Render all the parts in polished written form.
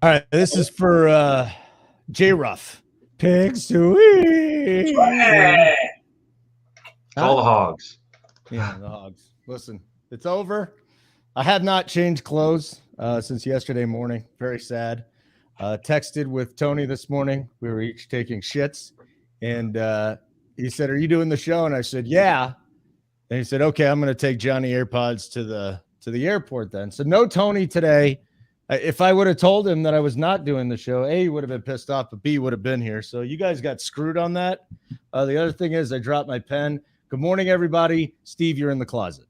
All right, this is for J Ruff. Pigs to eat. Call the hogs. Yeah, the hogs. Listen, it's over. I have not changed clothes since yesterday morning. Very sad. Texted with Tony this morning. We were each taking shits. And he said, "Are you doing the show?" And I said, "Yeah." And he said, "Okay, I'm going to take Johnny AirPods to the airport then." So no Tony today. If I would have told him that I was not doing the show, A, he would have been pissed off, but B, would have been here. So you guys got screwed on that. The other thing is I dropped my pen. Good morning, everybody. Steve, you're in the closet.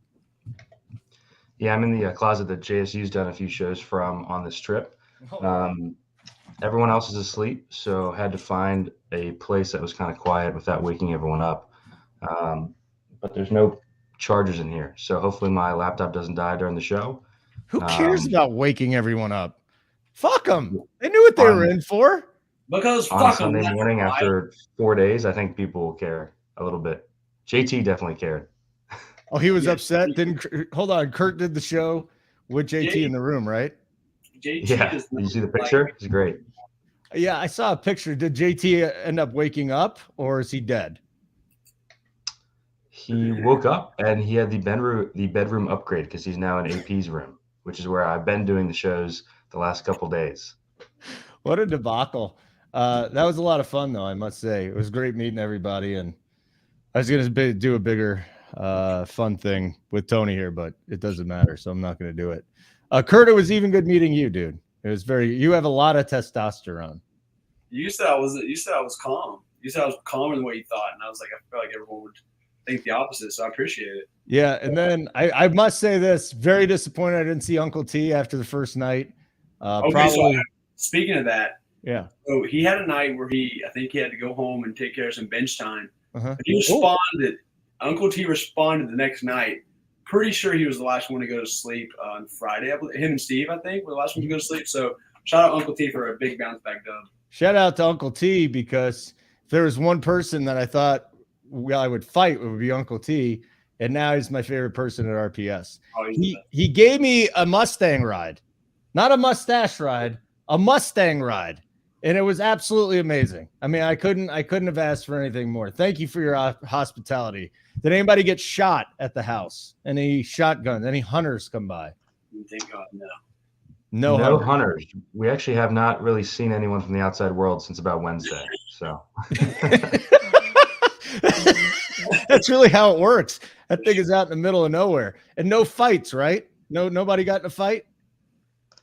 Yeah, I'm in the closet that JSU's done a few shows from on this trip. Everyone else is asleep, so had to find a place that was kind of quiet without waking everyone up. But there's no chargers in here, so hopefully my laptop doesn't die during the show. Who cares about waking everyone up? Fuck them. They knew what they were in for. Because on fuck Sunday them. morning after 4 days, I think people will care a little bit. JT definitely cared. Oh, he was upset. Hold on. Kurt did the show with JT in the room, right? JT Yeah. Did you see the picture? It's great. Yeah, I saw a picture. Did JT end up waking up, or is he dead? He woke up and he had the bedroom upgrade because he's now in AP's room, which is where I've been doing the shows the last couple days. What a debacle. That was a lot of fun, though, I must say. It was great meeting everybody, and I was going to do a bigger fun thing with Tony here, but it doesn't matter, so I'm not going to do it. Kurt, it was even good meeting you, dude. It was you have a lot of testosterone. You said I was calm. You said I was calmer than what you thought, and I was like, I feel like everyone would think the opposite, so I appreciate it. Yeah, and then I must say this, very disappointed I didn't see Uncle T after the first night. So speaking of that, yeah. So he had a night where I think he had to go home and take care of some bench time. Uh-huh. He responded. Uncle T responded the next night. Pretty sure he was the last one to go to sleep on Friday. Him and Steve, I think, were the last one to go to sleep. So shout out Uncle T for a big bounce back dub. Shout out to Uncle T, because if there was one person that I thought I would fight, it would be Uncle T. And now he's my favorite person at RPS. Oh, he gave me a Mustang ride, not a mustache ride, a Mustang ride. And it was absolutely amazing. I mean, I couldn't have asked for anything more. Thank you for your hospitality. Did anybody get shot at the house? Any shotguns? Any hunters come by? Thank God, no. No hunters. We actually have not really seen anyone from the outside world since about Wednesday. So that's really how it works. That thing is out in the middle of nowhere, and no fights, right? Nobody got in a fight.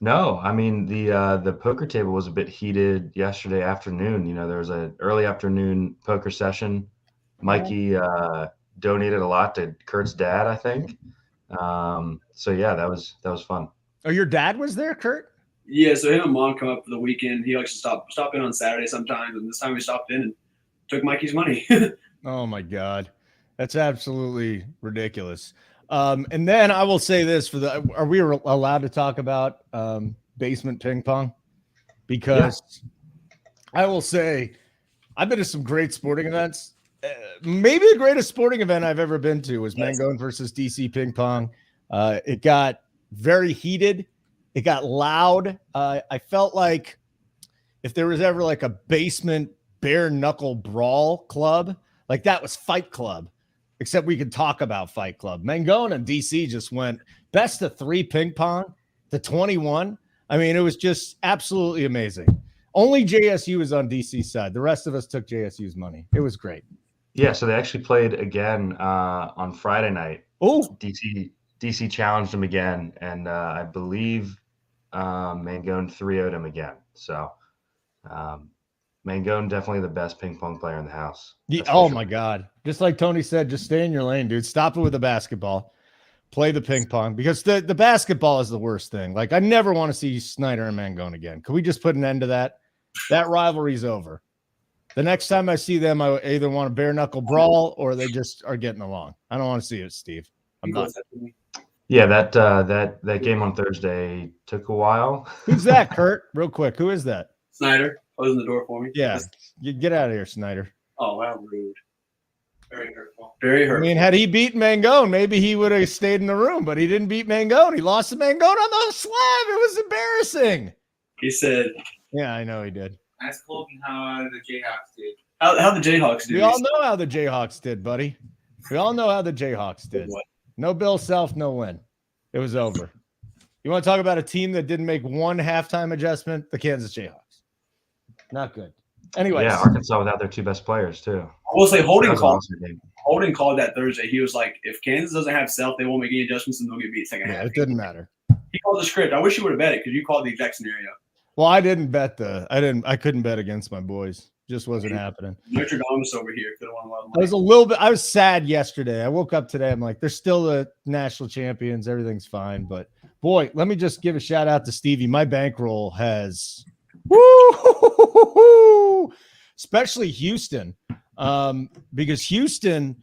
No, I mean the poker table was a bit heated yesterday afternoon. You know, there was an early afternoon poker session. Mikey donated a lot to Kurt's dad, I think. So yeah, that was fun. Oh, your dad was there, Kurt? Yeah, so him and Mom come up for the weekend. He likes to stop in on Saturday sometimes, and this time he stopped in and took Mikey's money. Oh my God, that's absolutely ridiculous. And then I will say this are we allowed to talk about basement ping pong? Because I will say I've been to some great sporting events. Maybe the greatest sporting event I've ever been to was Mangone versus DC ping pong. It got very heated. It got loud. I felt like if there was ever like a basement bare knuckle brawl club, like that was Fight Club. Except we could talk about Fight Club. Mangone and DC just went best of 3 ping pong to 21. I mean, it was just absolutely amazing. Only JSU was on DC's side. The rest of us took JSU's money. It was great. Yeah, so they actually played again on Friday night. Oh, DC challenged them again, and I believe Mangone 3-0'd him again. So Mangone definitely the best ping pong player in the house. Yeah, oh my God. Just like Tony said, just stay in your lane, dude. Stop it with the basketball. Play the ping pong, because the basketball is the worst thing. Like, I never want to see Snyder and Mangone again. Can we just put an end to that? That rivalry's over. The next time I see them, I either want a bare knuckle brawl or they just are getting along. I don't want to see it, Steve. I'm not. Yeah, that game on Thursday took a while. Who's that, Kurt? Real quick. Who is that? Snyder. Closing the door for me. Yeah. Get out of here, Snyder. Oh, wow, rude. Very hurtful. Very hurtful. I mean, had he beaten Mangone, maybe he would have stayed in the room, but he didn't beat Mangone. He lost to Mangone on the slab. It was embarrassing. He said, Yeah, I know he did. Ask Colton how the Jayhawks did. how the Jayhawks did. We all know how the Jayhawks did, buddy. We all know how the Jayhawks did. No Bill Self, no win. It was over. You want to talk about a team that didn't make one halftime adjustment? The Kansas Jayhawks. Not good. Anyways. Yeah, Arkansas without their 2 best players, too. I will say Holding called that Thursday. He was like, if Kansas doesn't have Self, they won't make any adjustments and they'll get beat second half. It didn't matter. He called the script. I wish you would have bet it because you called the exact scenario. Well, I couldn't bet against my boys. Just wasn't happening. Notre Dame over here. Could have won a lot of money. I was sad yesterday. I woke up today. I'm like, they're still the national champions. Everything's fine. But boy, let me just give a shout out to Stevie. My bankroll has especially Houston. Because Houston,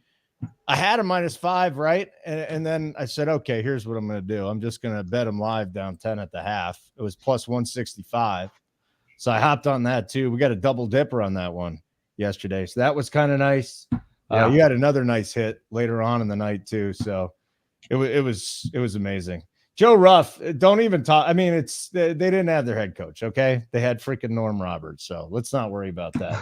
I had a -5, right? And then I said, okay, here's what I'm going to do. I'm just going to bet them live down 10 at the half. It was plus 165. So I hopped on that too. We got a double dipper on that one yesterday. So that was kind of nice. You had another nice hit later on in the night too. So it was amazing. Joe Ruff, don't even talk. I mean, they didn't have their head coach. Okay. They had freaking Norm Roberts. So let's not worry about that.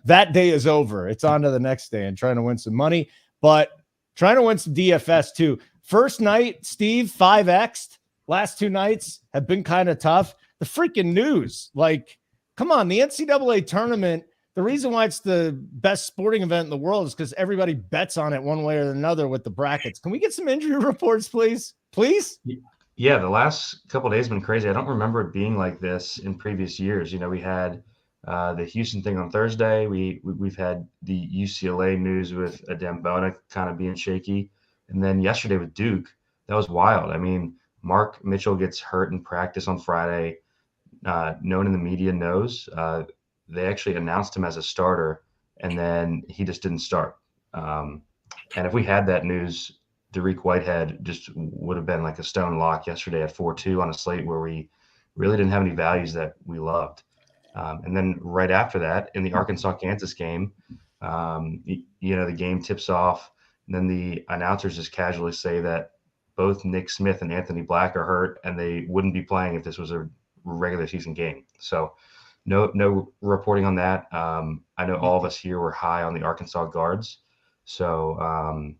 That day is over. It's on to the next day and trying to win some money, but trying to win some DFS too. First night, Steve, 5X'd. Last 2 nights have been kind of tough. The freaking news, like, come on, the NCAA tournament. The reason why it's the best sporting event in the world is because everybody bets on it one way or another with the brackets. Can we get some injury reports, please? Please? Yeah, the last couple of days have been crazy. I don't remember it being like this in previous years. You know, we had the Houston thing on Thursday. We've had the UCLA news with Adembona kind of being shaky. And then yesterday with Duke, that was wild. I mean, Mark Mitchell gets hurt in practice on Friday. No one in the media knows. They actually announced him as a starter, and then he just didn't start. And if we had that news, Dariq Whitehead just would have been like a stone lock yesterday at 4-2 on a slate where we really didn't have any values that we loved. And then right after that, in the Arkansas-Kansas game, the game tips off, and then the announcers just casually say that both Nick Smith and Anthony Black are hurt, and they wouldn't be playing if this was a regular season game. So no reporting on that. I know all of us here were high on the Arkansas guards. So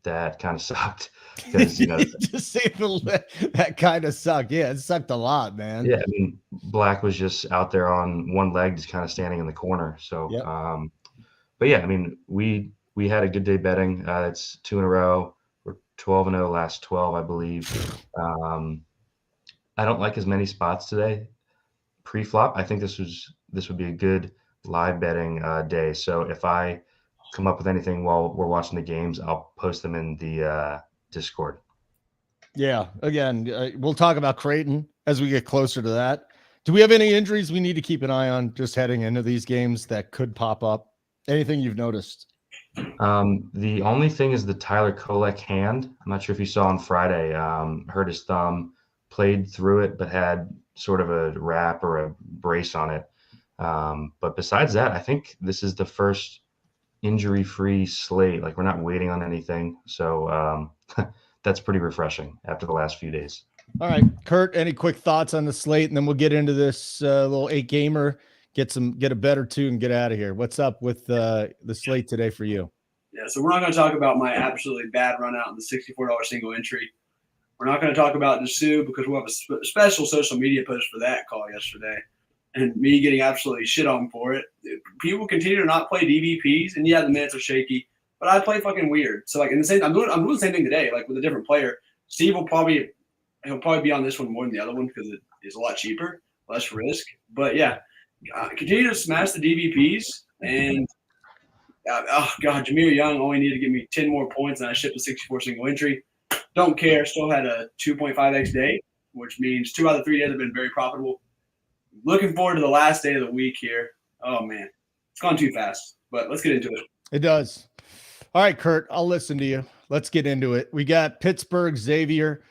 that kind of sucked because, just say that kind of sucked. Yeah, it sucked a lot, man. Yeah. I mean, Black was just out there on one leg, just kind of standing in the corner. So, yep. But yeah, I mean, we had a good day betting. It's 2 in a row. We're 12-0 last 12, I believe. I don't like as many spots today. Pre-flop, I think this would be a good live betting day. So if I come up with anything while we're watching the games, I'll post them in the Discord. Yeah, again, we'll talk about Creighton as we get closer to that. Do we have any injuries we need to keep an eye on just heading into these games that could pop up? Anything you've noticed? The only thing is the Tyler Kolek hand. I'm not sure if you saw on Friday, hurt his thumb, played through it, but had sort of a wrap or a brace on it. But besides that, I think this is the first injury-free slate. Like, we're not waiting on anything. So that's pretty refreshing after the last few days. All right, Kurt, any quick thoughts on the slate? And then we'll get into this little 8-gamer, get a bet or two and get out of here. What's up with the slate today for you? Yeah, so we're not going to talk about my absolutely bad run out in the $64 single entry. We're not going to talk about Ncaa because we'll have a special social media post for that call yesterday and me getting absolutely shit on for it. People continue to not play DVPs, and yeah, the minutes are shaky, but I play fucking weird. So, like, I'm doing the same thing today, like with a different player. Steve he'll probably be on this one more than the other one because it is a lot cheaper, less risk. But yeah, continue to smash the DVPs, and Jameer Young only needed to give me 10 more points, and I shipped a 64 single entry. Don't care. Still had a 2.5x day, which means 2 out of 3 days have been very profitable. Looking forward to the last day of the week here. Oh, man. It's gone too fast, but let's get into it. It does. All right, Kurt, I'll listen to you. Let's get into it. We got Pittsburgh, Xavier.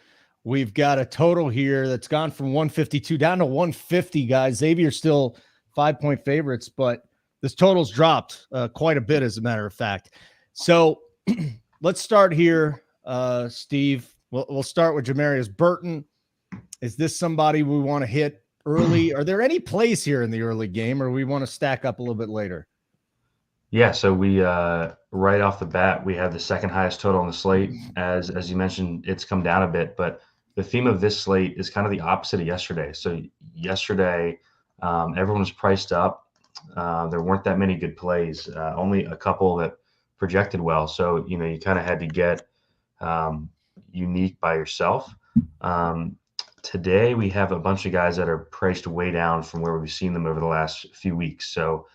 We've got a total here that's gone from 152 down to 150, guys. Xavier's still 5-point favorites, but this total's dropped quite a bit, as a matter of fact. So let's start here. Steve, we'll start with Jamarius Burton. Is this somebody we want to hit early? Are there any plays here in the early game, or we want to stack up a little bit later? Yeah, so we right off the bat, we have the second highest total on the slate. As you mentioned, it's come down a bit, but the theme of this slate is kind of the opposite of yesterday. So yesterday, everyone was priced up. There weren't that many good plays, only a couple that projected well. So, you kind of had to get unique by yourself. Today, we have a bunch of guys that are priced way down from where we've seen them over the last few weeks. So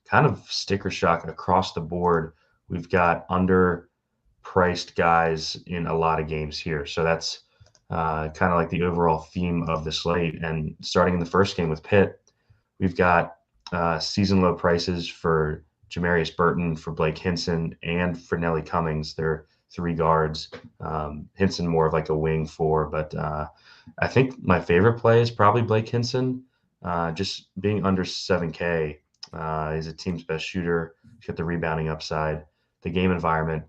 kind of sticker shock across the board. We've got underpriced guys in a lot of games here. So that's kind of like the overall theme of the slate. And starting in the first game with Pitt, we've got season low prices for Jamarius Burton, for Blake Hinson, and for Nelly Cummings. They're 3 guards. Hinson more of like a wing 4, but I think my favorite play is probably Blake Hinson. Just being under 7K. He's a team's best shooter. He's got the rebounding upside, the game environment.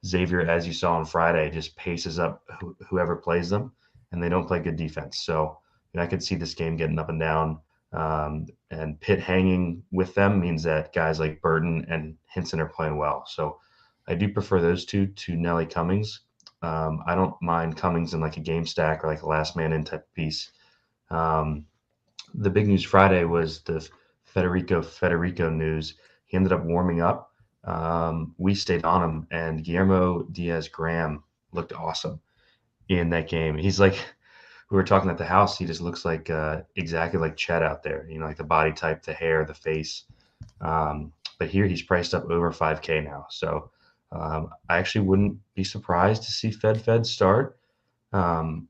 Xavier, as you saw on Friday, just paces up whoever plays them, and they don't play good defense. So I could see this game getting up and down. And Pitt hanging with them means that guys like Burton and Hinson are playing well. So I do prefer those two to Nelly Cummings. I don't mind Cummings in like a game stack or like a last man in type piece. The big news Friday was the Federico news. He ended up warming up. We stayed on him, and Guillermo Diaz-Graham looked awesome in that game. He's like, we were talking at the house, he just looks like exactly like Chet out there, like the body type, the hair, the face. But here he's priced up over 5K now. So I actually wouldn't be surprised to see Fed start.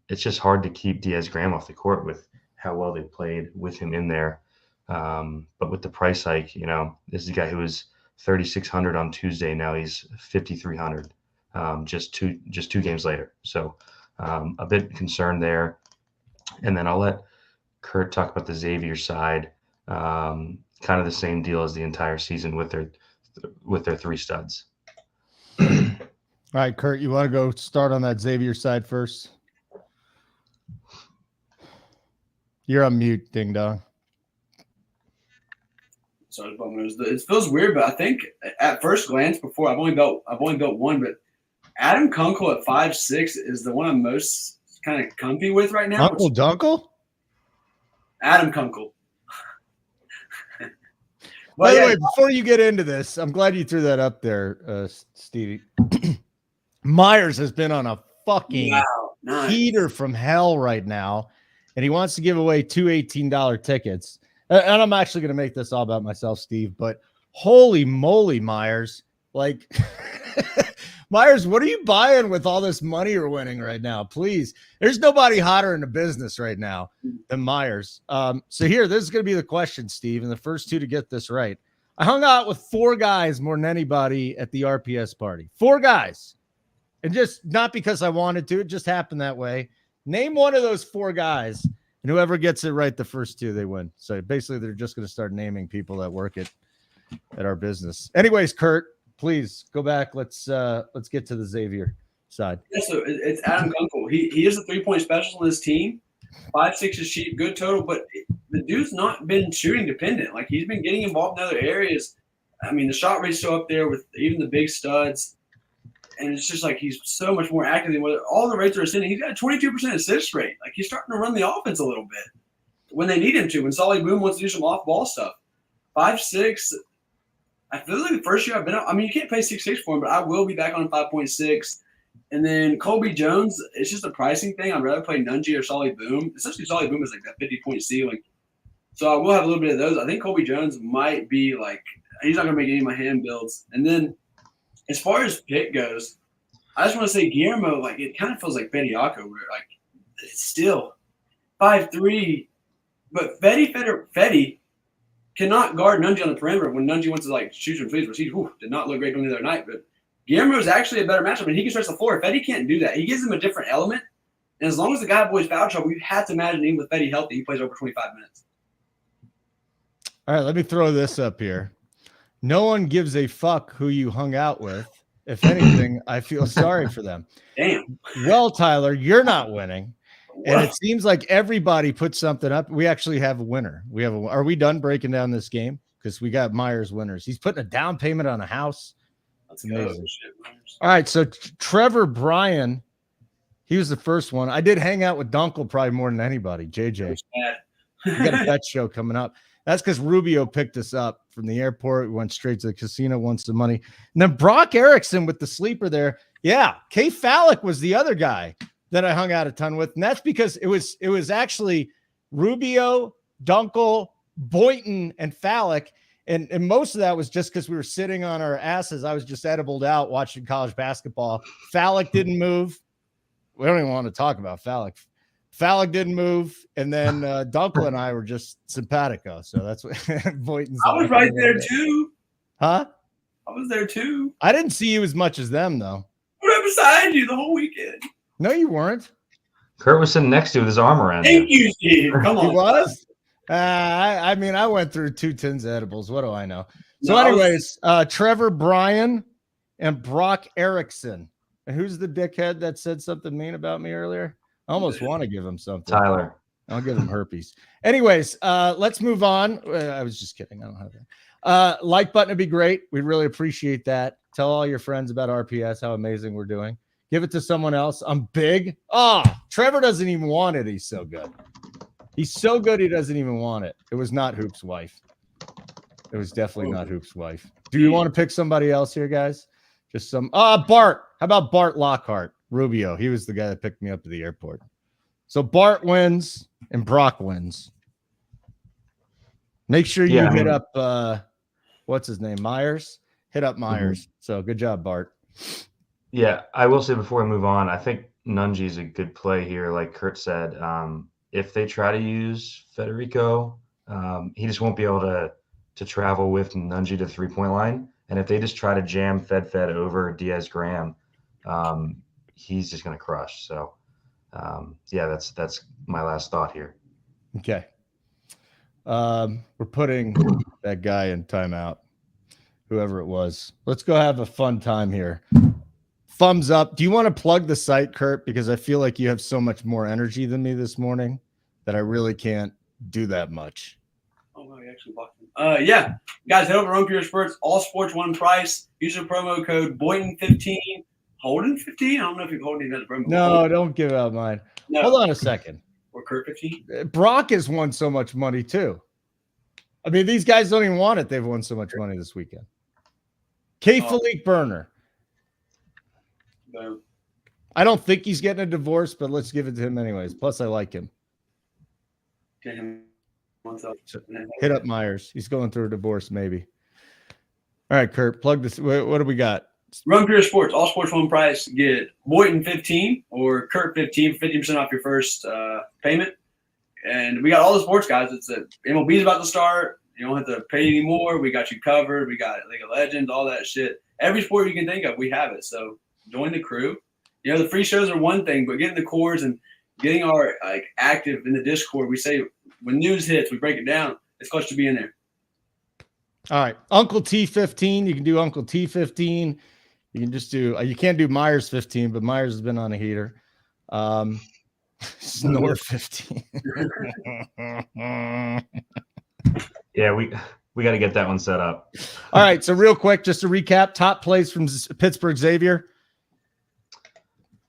It's just hard to keep Diaz-Graham off the court with how well they played with him in there. But with the price hike, this is a guy who was 3,600 on Tuesday. Now he's 5,300, just two games later. So a bit concerned there. And then I'll let Kurt talk about the Xavier side. Kind of the same deal as the entire season with their 3 studs. All right, Kurt, you want to go start on that Xavier side first? You're on mute, ding dong. So it feels weird, but I think at first glance, before I've only built one, but Adam Kunkel at 5'6" is the one I'm most kind of comfy with right now. Uncle Dunkle? Adam Kunkel. By the way, before you get into this, I'm glad you threw that up there, Stevie. Myers has been on a fucking heater from hell right now, and he wants to give away 2 $18 tickets. And I'm actually going to make this all about myself, Steve, but holy moly, Myers. Like, Myers, what are you buying with all this money you're winning right now? Please. There's nobody hotter in the business right now than Myers. So here, this is going to be the question, Steve, and the first 2 to get this right. I hung out with 4 guys more than anybody at the RPS party. 4 guys. And just not because I wanted to, it just happened that way. Name one of those 4 guys. And whoever gets it right the first 2, they win. So basically, they're just going to start naming people that work at our business. Anyways, Kurt, please go back. Let's get to the Xavier side. Yeah, so it's Adam Kunkel. He is a 3-point specialist on his team. 5'6" is cheap, good total, but the dude's not been shooting dependent. Like, he's been getting involved in other areas. I mean, the shot rate's so up there with even the big studs. And it's just like he's so much more active than what all the rates are ascending. He's got a 22% assist rate. Like, he's starting to run the offense a little bit when they need him to. When Solly Boom wants to do some off-ball stuff. 5'6", I feel like the first year I've been out. I mean, you can't pay 6'6" for him, but I will be back on 5.6. And then Colby Jones, it's just a pricing thing. I'd rather play Ncaa or Solly Boom. Especially Solly Boom is like that 50-point ceiling. So I will have a little bit of those. I think Colby Jones might be like – he's not going to make any of my hand builds. And then – as far as Pitt goes, I just want to say Guillermo, like, it kind of feels like Bediako, where, like, it's still 5'3", but Fetty cannot guard Ncaa on the perimeter when Ncaa wants to, like, shoot some threes, which he did not look great doing the other night. But Guillermo is actually a better matchup, and he can stretch the floor. Fetty can't do that. He gives him a different element, and as long as the guy avoids foul trouble, you have to imagine even with Fetty healthy, he plays over 25 minutes. All right, let me throw this up here. No one gives a fuck who you hung out with. If anything, I feel sorry for them. Damn. Well, Tyler, you're not winning. And it seems like everybody put something up. We actually have a winner. Are we done breaking down this game? Because we got Myers winners. He's putting a down payment on a house. That's amazing. All right. So Trevor Bryan, he was the first one. I did hang out with Dunkel probably more than anybody. JJ. We got a bet show coming up. That's because Rubio picked us up from the airport. We went straight to the casino, won some money. And then Brock Erickson with the sleeper there. Yeah. K. Fallick was the other guy that I hung out a ton with. And that's because it was actually Rubio, Dunkel, Boynton, and Fallick. And most of that was just because we were sitting on our asses. I was just edibled out watching college basketball. Fallick didn't move. We don't even want to talk about Fallick. Fallick didn't move, and then Dunkel and I were just simpatico. So that's what Boynton's. I was right there too. Huh? I was there too. I didn't see you as much as them, though. I was right beside you the whole weekend. No, you weren't. Kurt was sitting next to you with his arm around Thank you, Steve. Come on. He was? I mean, I went through 2 tins of edibles. What do I know? So, No, anyways, Trevor Bryan and Brock Erickson. And who's the dickhead that said something mean about me earlier? I almost want to give him something. Tyler. I'll give him herpes. Anyways, let's move on. I was just kidding. I don't have that. Like button would be great. We really appreciate that. Tell all your friends about RPS, how amazing we're doing. Give it to someone else. I'm big. Oh, Trevor doesn't even want it. He's so good. He's so good he doesn't even want it. It was not Hoop's wife. It was definitely not Hoop's wife. Do you want to pick somebody else here, guys? Just some. Bart. How about Bart Lockhart? Rubio. He was the guy that picked me up at the airport. So Bart wins and Brock wins. Make sure you hit up what's his name? Myers. Hit up Myers. Mm-hmm. So good job, Bart. Yeah, I will say before we move on, I think Ncaa is a good play here, like Kurt said. If they try to use Federico, he just won't be able to travel with Ncaa to the 3-point line. And if they just try to jam Fed over Diaz Graham, he's just going to crush. So, yeah, that's my last thought here. Okay. We're putting that guy in timeout, whoever it was. Let's go have a fun time here. Thumbs up. Do you want to plug the site, Kurt? Because I feel like you have so much more energy than me this morning that I really can't do that much. Oh, no, you actually blocked him. Yeah. Guys, head over to Pure Sports. All sports, one price. Use the promo code Boynton15. Holden 15? I don't know if you're holding that promo. No, don't give out mine. No. Hold on a second. Or Kurt 15? Brock has won so much money, too. I mean, these guys don't even want it. They've won so much money this weekend. Philippe Burner. No. I don't think he's getting a divorce, but let's give it to him anyways. Plus, I like him. Hit up Myers. He's going through a divorce, maybe. All right, Kurt, plug this. What do we got? Run Pure Sports. All sports, one price. Get Boynton 15 or Kurt 15, 50% off your first payment. And we got all the sports, guys. It's MLB's about to start. You don't have to pay anymore. We got you covered. We got League of Legends, all that shit. Every sport you can think of, we have it. So join the crew. You know, the free shows are one thing, but getting the cores and getting our active in the Discord, we say when news hits, we break it down. It's clutch to be in there. All right, Uncle T15. You can do Uncle T15. You can just do. You can't do Myers 15, but Myers has been on a heater. Snore 15. Yeah, we got to get that one set up. All right, so real quick, just to recap, top plays from Pittsburgh Xavier.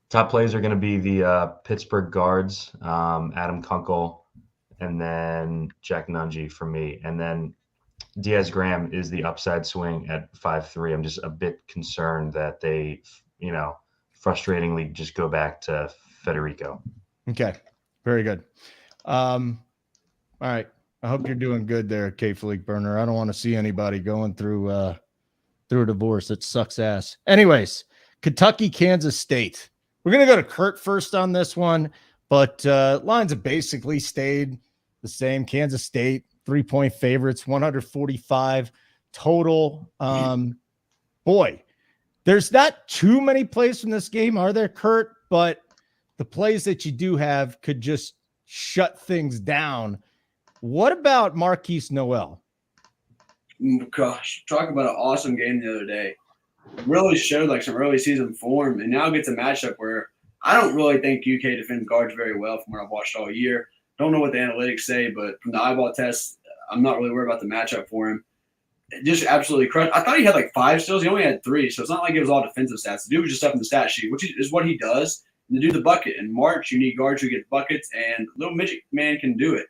Top plays are going to be the Pittsburgh guards, Adam Kunkel, and then Jack Ncaa for me. And then Diaz Graham is the upside swing at 5'3". I'm just a bit concerned that they, frustratingly just go back to Federico. Okay, very good. All right. I hope you're doing good there, Philippe Burner. I don't want to see anybody going through a divorce. It sucks ass. Anyways, Kentucky, Kansas State. We're going to go to Kurt first on this one, but lines have basically stayed the same. Kansas State, 3-point favorites, 145 total. Boy, there's not too many plays from this game, are there, Kurt? But the plays that you do have could just shut things down. What about Marquise Noel? Gosh, talk about an awesome game the other day. Really showed some early season form, and now gets a matchup where I don't really think UK defends guards very well from what I've watched all year. Don't know what the analytics say, but from the eyeball test, I'm not really worried about the matchup for him. Just absolutely crushed. I thought he had like 5 steals. He only had 3, so it's not like it was all defensive stats. The dude was just up in the stat sheet, which is what he does. And to do the bucket. In March, you need guards who get buckets, and little midget man can do it.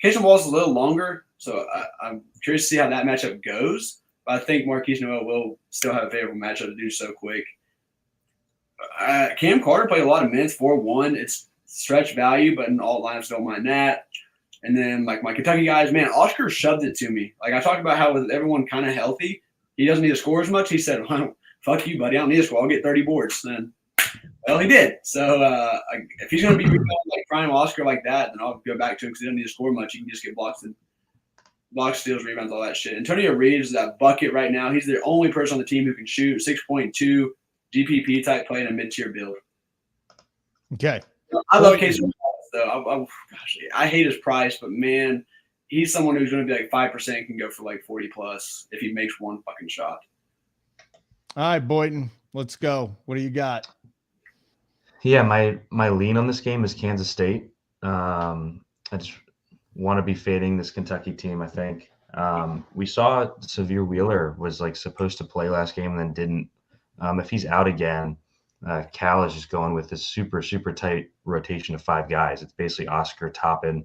Casey Wallace is a little longer, so I'm curious to see how that matchup goes. But I think Marquise Noel will still have a favorable matchup to do so quick. Cam Carter played a lot of minutes, 4-1. It's stretch value, but in all lineups, don't mind that. And then, like, my Kentucky guys, man, Oscar shoved it to me. Like, I talked about how with everyone kind of healthy, he doesn't need to score as much. He said, well, fuck you, buddy. I don't need to score. I'll get 30 boards. And, well, he did. So, if he's going to be like prime Oscar like that, then I'll go back to him because he doesn't need to score much. He can just get blocks, steals, rebounds, all that shit. Antonio Reeves is that bucket right now. He's the only person on the team who can shoot 6.2 GPP type play in a mid-tier build. Okay. I love Casey Wallace, though. I hate his price, but man, he's someone who's going to be like 5% can go for like 40 plus if he makes one fucking shot. All right, Boynton, let's go. What do you got? Yeah, my lean on this game is Kansas State. I just want to be fading this Kentucky team, I think. We saw Xavier Wheeler was like supposed to play last game and then didn't. If he's out again, Cal is just going with this super, super tight rotation of 5 guys. It's basically Oscar, Toppin,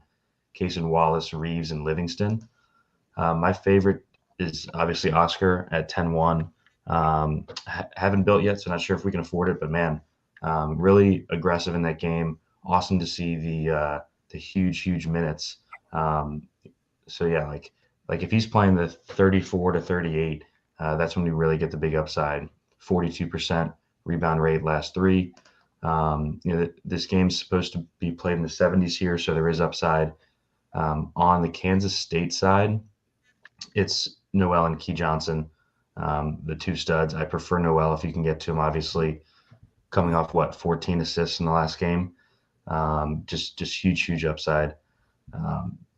Cason Wallace, Reeves, and Livingston. My favorite is obviously Oscar at 10-1. Haven't built yet, so not sure if we can afford it, but man, really aggressive in that game. Awesome to see the huge minutes. So yeah, like if he's playing the 34 to 38, that's when we really get the big upside. 42% rebound rate last 3. This game's supposed to be played in the 70s here, so there is upside. On the Kansas State side, it's Noel and Key Johnson, the 2 studs. I prefer Noel if you can get to him, obviously, coming off 14 assists in the last game. Just huge upside.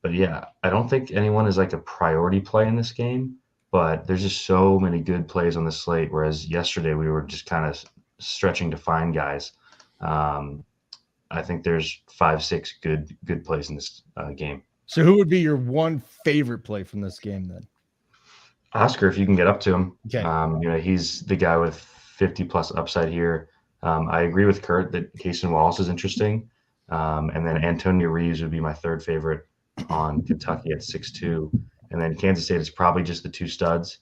But yeah, I don't think anyone is like a priority play in this game, but there's just so many good plays on the slate. Whereas yesterday we were just kind of stretching to find guys. I think there's 5-6 good plays in this game. So who would be your one favorite play from this game then? Oscar, if you can get up to him. Okay. He's the guy with 50 plus upside here. I agree with Kurt that Cason Wallace is interesting. And then Antonio Reeves would be my 3rd favorite on Kentucky at 6-2. And then Kansas State is probably just the 2 studs.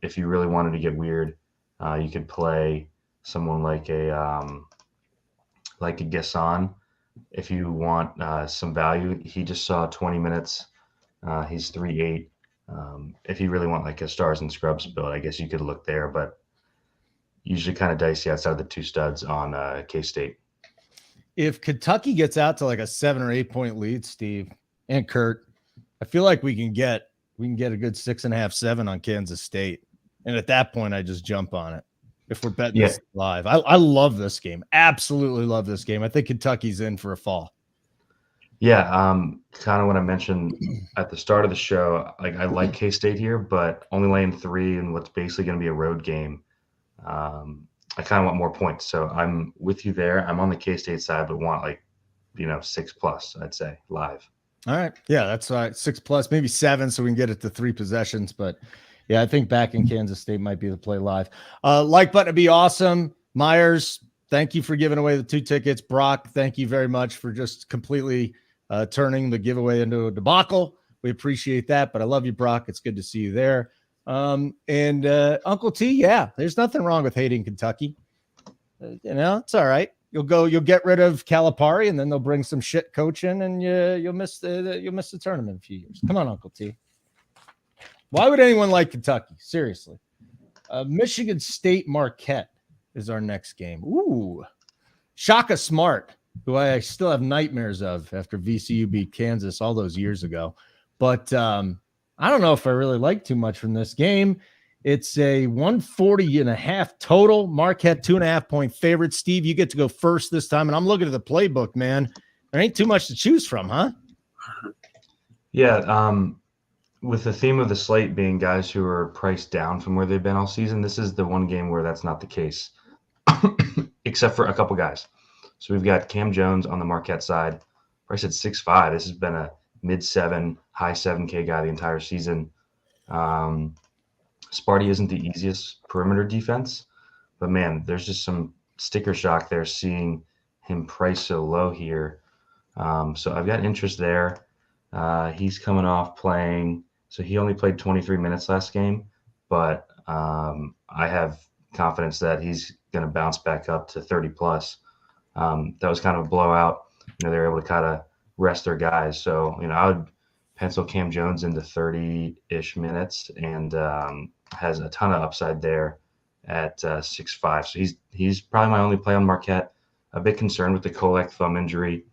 If you really wanted to get weird, you could play someone like a Gasson. If you want some value, he just saw 20 minutes. He's 3.8. If you really want like a stars and scrubs build, I guess you could look there, but usually kind of dicey outside of the 2 studs on K-State. If Kentucky gets out to like a 7 or 8 point lead, Steve and Kurt, I feel like we can get a good 6.5, 7 on Kansas State. And at that point, I just jump on it. If we're betting this live, I love this game. Absolutely love this game. I think Kentucky's in for a fall. Yeah, kind of what I mentioned at the start of the show. Like I like K-State here, but only laying 3 in what's basically going to be a road game. I kind of want more points, so I'm with you there. I'm on the K-State side, but want 6 plus. I'd say live. All right, yeah, that's right. 6 plus, maybe 7, so we can get it to 3 possessions. But yeah, I think back in Kansas State might be the play live. Like button to be awesome. Myers, thank you for giving away the 2 tickets. Brock, thank you very much for just completely turning the giveaway into a debacle. We appreciate that. But I love you, Brock. It's good to see you there. And Uncle T, yeah, there's nothing wrong with hating Kentucky. It's all right. You'll get rid of Calipari, and then they'll bring some shit coach in, and you'll miss the tournament in a few years. Come on, Uncle T. Why would anyone like Kentucky? Seriously. Michigan State Marquette is our next game. Ooh. Shaka Smart, who I still have nightmares of after VCU beat Kansas all those years ago. But I don't know if I really like too much from this game. It's a 140.5 total. Marquette 2.5 point favorite. Steve, you get to go first this time, and I'm looking at the playbook, man. There ain't too much to choose from, huh? Yeah. With the theme of the slate being guys who are priced down from where they've been all season, this is the one game where that's not the case, except for a couple guys. So we've got Cam Jones on the Marquette side, priced at 6'5". This has been a mid-7, high 7K guy the entire season. Sparty isn't the easiest perimeter defense, but man, there's just some sticker shock there seeing him priced so low here. So I've got interest there. He's coming off playing, so he only played 23 minutes last game, but I have confidence that he's going to bounce back up to 30 plus. That was kind of a blowout. They were able to kind of rest their guys. So, I would pencil Cam Jones into 30-ish minutes and has a ton of upside there at 6'5". So he's probably my only play on Marquette. A bit concerned with the Kolek thumb injury.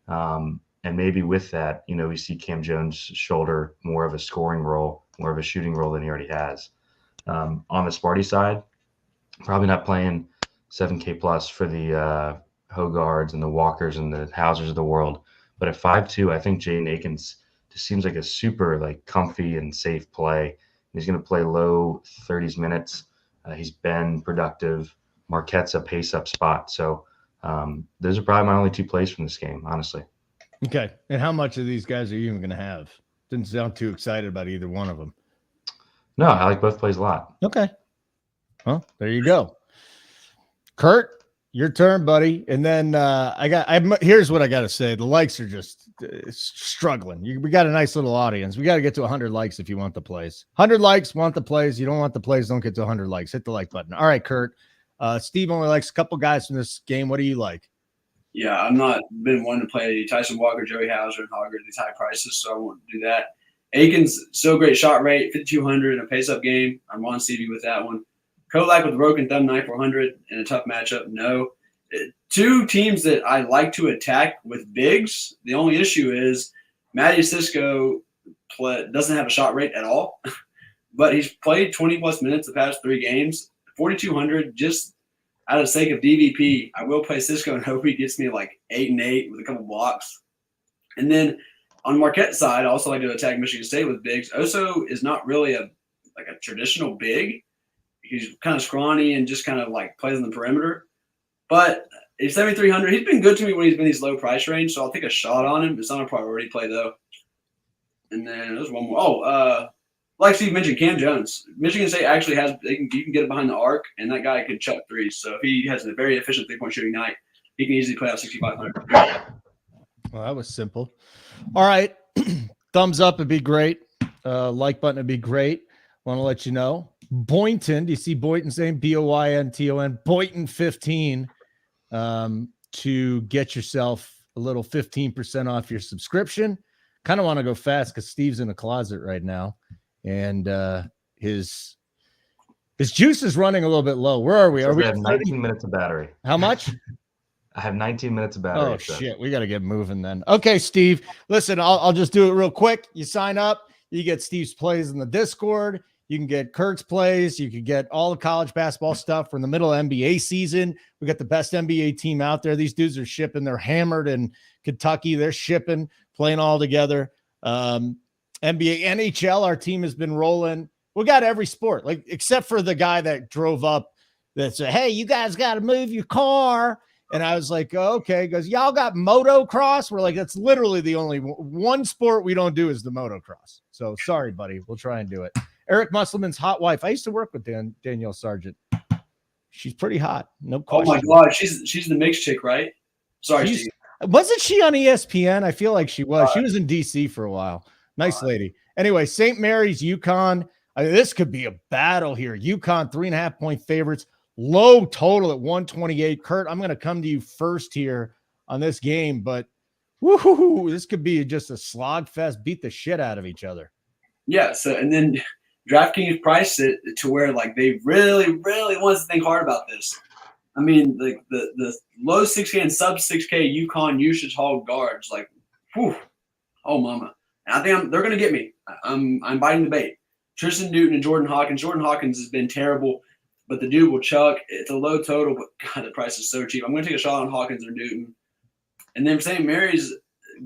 And maybe with that, we see Cam Jones shoulder more of a scoring role, more of a shooting role than he already has. On the Sparty side, probably not playing 7K plus for the Hogards and the Walkers and the Hausers of the world. But at 5'2", I think Jaden Akins just seems like a super comfy and safe play. He's going to play low 30s minutes. He's been productive. Marquette's a pace-up spot. So those are probably my only two plays from this game, honestly. Okay. And how much of these guys are you even going to have? Didn't sound too excited about either one of them. No, I like both plays a lot. Okay. Well, there you go. Kurt, your turn, buddy. And then here's what I got to say. The likes are just struggling. We got a nice little audience. We got to get to 100 likes if you want the plays. 100 likes, want the plays. You don't want the plays, don't get to 100 likes. Hit the like button. All right, Kurt. Steve only likes a couple guys from this game. What do you like? Yeah, I'm not been one to play Tyson Walker, Joey Hauser, and Hogger at these high prices, so I won't do that. Akins, so great shot rate, 5,200 in a pace-up game. I'm on CB with that one. Kolak with a broken thumb, 9,400 in a tough matchup. No. Two teams that I like to attack with bigs. The only issue is Matty Cisco doesn't have a shot rate at all, but he's played 20-plus minutes the past 3 games. 4,200 just out of the sake of DVP. I will play Cisco and hope he gets me 8 and 8 with a couple blocks. And then on Marquette side, I also like to attack Michigan State with bigs. Oso is not really a traditional big. He's kind of scrawny and just kind of plays on the perimeter. But he's 7,300. He's been good to me when he's been in these low price range, so I'll take a shot on him. It's not a priority play, though. And then there's one more. Oh, like Steve mentioned, Cam Jones. Michigan State actually has – you can get it behind the arc, and that guy can chuck threes. So if he has a very efficient three-point shooting night, he can easily play out 6,500. Well, that was simple. All right. Thumbs up would be great. Like button would be great. Want to let you know. Boynton, do you see Boynton saying Boynton, Boynton 15 to get yourself a little 15% off your subscription. Kind of want to go fast because Steve's in the closet right now. And his juice is running a little bit low. Where are we? Are we at 19 minutes of battery? How much? I have 19 minutes of battery. Oh, shit. We got to get moving then. Okay, Steve. Listen, I'll just do it real quick. You sign up. You get Steve's plays in the Discord. You can get Kurt's plays. You can get all the college basketball stuff from the middle of NBA season. We got the best NBA team out there. These dudes are shipping. They're hammered in Kentucky. They're shipping, playing all together. NBA, NHL, our team has been rolling. We got every sport, except for the guy that drove up that said, hey, you guys got to move your car. And I was like, oh, okay. He goes, y'all got motocross? We're like, that's literally the only one sport we don't do is the motocross. So sorry, buddy. We'll try and do it. Eric Musselman's hot wife. I used to work with Danielle Sargent. She's pretty hot. No question. Oh, my God. She's the mixed chick, right? Sorry, Steve. Wasn't she on ESPN? I feel like she was. She was in D.C. for a while. Nice lady. Anyway, St. Mary's, UConn. This could be a battle here. UConn, 3.5-point favorites. Low total at 128. Kurt, I'm going to come to you first here on this game, but woohoo, this could be just a slog fest. Beat the shit out of each other. Yeah, so and then DraftKings priced it to where they really, really wants to think hard about this. I mean, the low 6K and sub 6K UConn usage hog guards, whew, oh mama. And I think they're going to get me. I'm biting the bait. Tristan Newton and Jordan Hawkins. Jordan Hawkins has been terrible, but the dude will chuck. It's a low total, but God, the price is so cheap. I'm going to take a shot on Hawkins or Newton. And then for St. Mary's,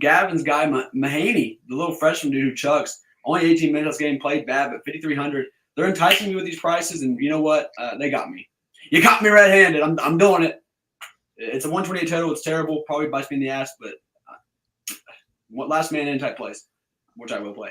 Gavin's guy, Mahaney, the little freshman dude who chucks, only 18 minutes game, played bad, but 5,300. They're enticing me with these prices, and you know what? They got me. You caught me red-handed. I'm doing it. It's a 128 total. It's terrible. Probably bites me in the ass, but last man in type plays, which I will play.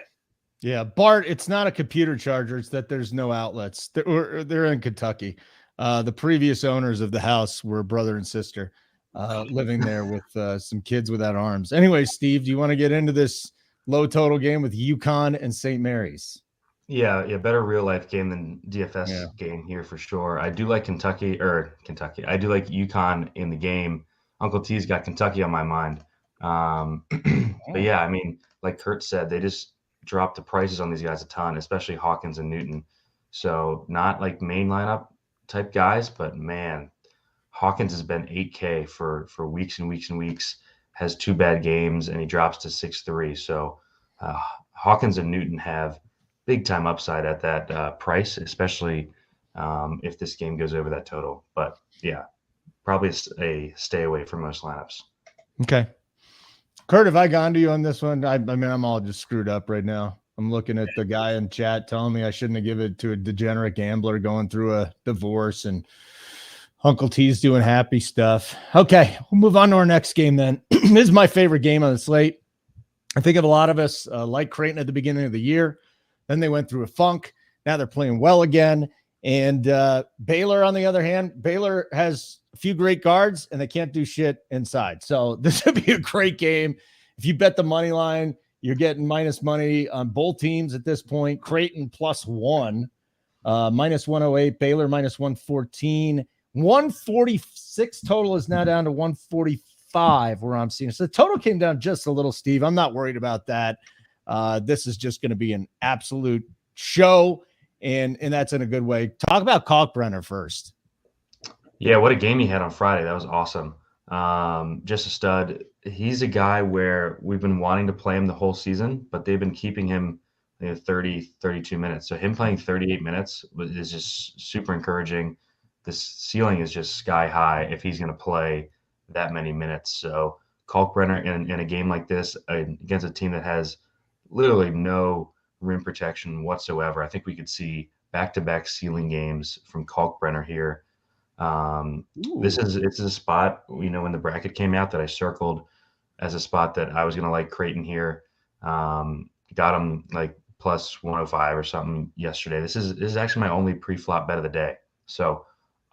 Yeah, Bart, it's not a computer charger. It's that there's no outlets. They're in Kentucky. The previous owners of the house were brother and sister living there with some kids without arms. Anyway, Steve, do you want to get into this low total game with UConn and St. Mary's? Yeah, better real life game than DFS game here for sure. I do like Kentucky. I do like UConn in the game. Uncle T's got Kentucky on my mind. But yeah, I mean, like Kurt said, they just dropped the prices on these guys a ton, especially Hawkins and Newton. So not like main lineup type guys, but man, Hawkins has been 8K for weeks and weeks and weeks, has 2 bad games, and he drops to 6.3. So Hawkins and Newton have big time upside at that price, especially if this game goes over that total. But yeah, probably a stay away from most lineups. Okay. Kurt, have I gone to you on this one? I mean, I'm all just screwed up right now. I'm looking at the guy in chat telling me I shouldn't have given it to a degenerate gambler going through a divorce, and Uncle T's doing happy stuff. Okay, we'll move on to our next game then. This is my favorite game on the slate. I think of a lot of us like Creighton at the beginning of the year. Then they went through a funk. Now they're playing well again. And Baylor, on the other hand, Baylor has a few great guards, and they can't do shit inside. So this would be a great game. If you bet the money line, you're getting minus money on both teams at this point. Creighton +1, minus 108. Baylor minus 114. 146 total is now down to 145 where I'm seeing. So the total came down just a little, Steve. I'm not worried about that. This is just going to be an absolute show, and that's in a good way. Talk about Kalkbrenner first. Yeah, what a game he had on Friday. That was awesome. Just a stud. He's a guy where we've been wanting to play him the whole season, but they've been keeping him 30, 32 minutes. So him playing 38 minutes is just super encouraging. The ceiling is just sky high if he's going to play that many minutes. So Kalkbrenner in a game like this against a team that has literally no rim protection whatsoever, I think we could see back-to-back ceiling games from Kalkbrenner here. It's a spot, when the bracket came out, that I circled as a spot that I was going to like Creighton here. Got him like plus 105 or something yesterday. This is actually my only pre-flop bet of the day. So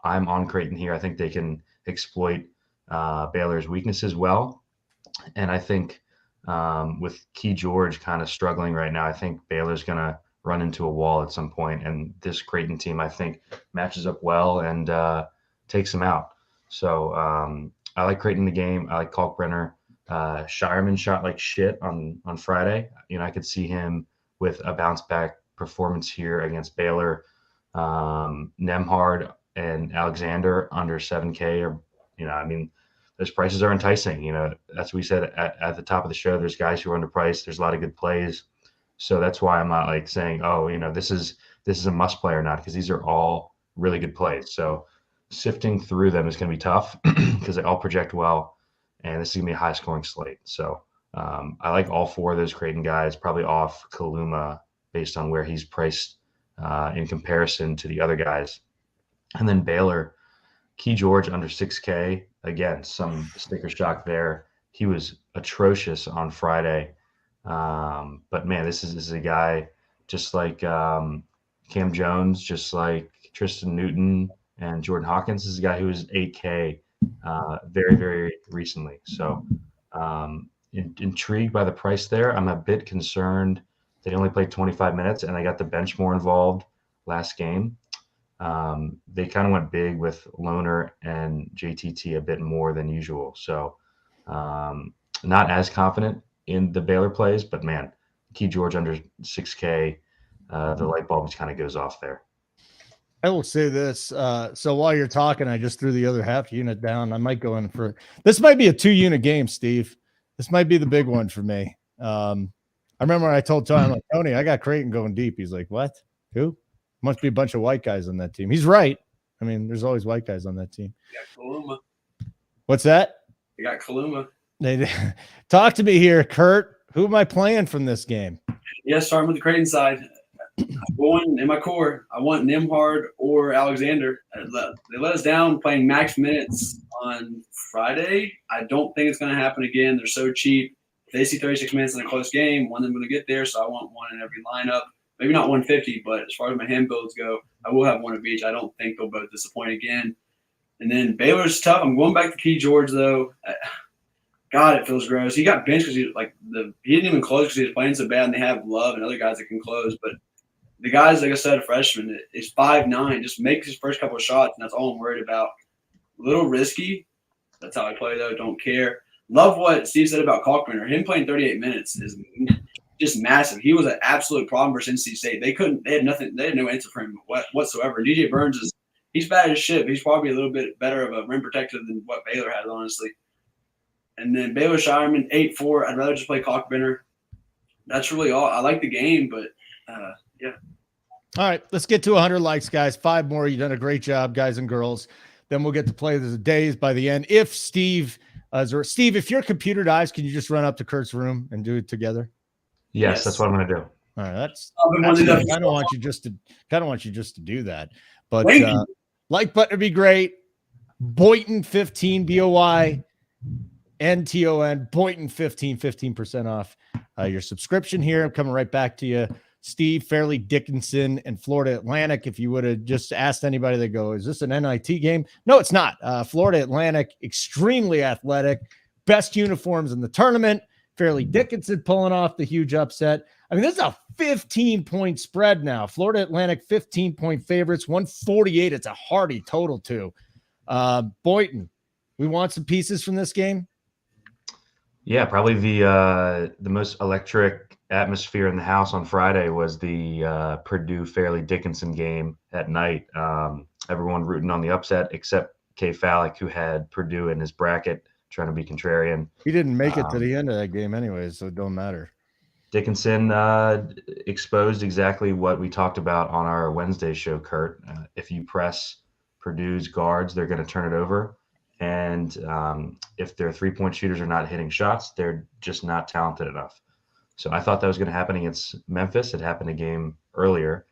I'm on Creighton here. I think they can exploit Baylor's weaknesses well. And I think with Key George kind of struggling right now, I think Baylor's going to run into a wall at some point. And this Creighton team, I think, matches up well and takes them out. So I like Creighton in the game. I like Kalkbrenner. Shireman shot like shit on Friday. I could see him with a bounce back performance here against Baylor. Nemhard and Alexander under 7K, or those prices are enticing. That's what we said at the top of the show. There's guys who are underpriced. There's a lot of good plays. So that's why I'm not like saying, this is a must play or not, because these are all really good plays. So sifting through them is going to be tough because they all project well, and this is going to be a high scoring slate. So I like all 4 of those Creighton guys, probably off Kaluma based on where he's priced in comparison to the other guys. And then Baylor, Key George under 6K. Again, some sticker shock there. He was atrocious on Friday. But man, this is a guy just like Cam Jones, just like Tristan Newton and Jordan Hawkins. This is a guy who was 8K very, very recently. So intrigued by the price there. I'm a bit concerned that he only played 25 minutes and they got the bench more involved last game. They kind of went big with Loner and JTT a bit more than usual. So not as confident in the Baylor plays, but man, Key George under 6K, the light bulb just kind of goes off there. I will say this. So while you're talking, I just threw the other half unit down. I might go in for this. Might be a 2-unit game, Steve. This might be the big one for me. I remember I told Tony, I'm like, Tony, I got Creighton going deep. He's like, what? Who? Must be a bunch of white guys on that team. He's right. I mean, there's always white guys on that team. You got Kaluma. What's that? You got Kaluma. Talk to me here, Kurt. Who am I playing from this game? Yeah, starting with the Creighton side. Going in my core, I want Nembhard or Alexander. They let us down playing max minutes on Friday. I don't think it's going to happen again. They're so cheap. If they see 36 minutes in a close game, one of them going to get there, so I want one in every lineup. Maybe not 150, but as far as my hand builds go, I will have one of each. I don't think they'll both disappoint again. And then Baylor's tough. I'm going back to Key George, though. God, it feels gross. He got benched because he didn't even close because he was playing so bad, and they have Love and other guys that can close. But the guy's, like I said, a freshman, is 5'9", just makes his first couple of shots, and that's all I'm worried about. A little risky. That's how I play, though. Don't care. Love what Steve said about Kalkbrenner. Him playing 38 minutes is just massive. He was an absolute problem versus NC State. They had nothing. They had no answer for him whatsoever. DJ Burns he's bad as shit. But he's probably a little bit better of a rim protector than what Baylor has, honestly. And then Baylor Shireman 8-4. I'd rather just play Kalkbrenner. That's really all. I like the game, but yeah. All right, let's get to 100 likes, guys. 5 more. You've done a great job, guys and girls. Then we'll get to play the days by the end. If Steve, if your computer dies, can you just run up to Kurt's room and do it together? Yes. That's what I'm going to do. All right, that's good. I don't want you just to do that. But like button would be great. Boynton 15 BOYNTON Boynton 15% off your subscription here. I'm coming right back to you. Steve, Fairleigh Dickinson, and Florida Atlantic. If you would have just asked anybody, they go, is this an NIT game? No, it's not. Florida Atlantic, extremely athletic, best uniforms in the tournament. Fairleigh Dickinson pulling off the huge upset. I mean, this is a 15-point spread now. Florida Atlantic, 15-point favorites, 148. It's a hearty total, too. Boynton, we want some pieces from this game? Yeah, probably the most electric atmosphere in the house on Friday was the Purdue Fairleigh Dickinson game at night. Everyone rooting on the upset except Kay Fallick, who had Purdue in his bracket, trying to be contrarian. He didn't make it to the end of that game anyways, so it don't matter. Dickinson exposed exactly what we talked about on our Wednesday show, Kurt. If you press Purdue's guards, they're going to turn it over. And if their three-point shooters are not hitting shots, they're just not talented enough. So I thought that was going to happen against Memphis. It happened a game earlier.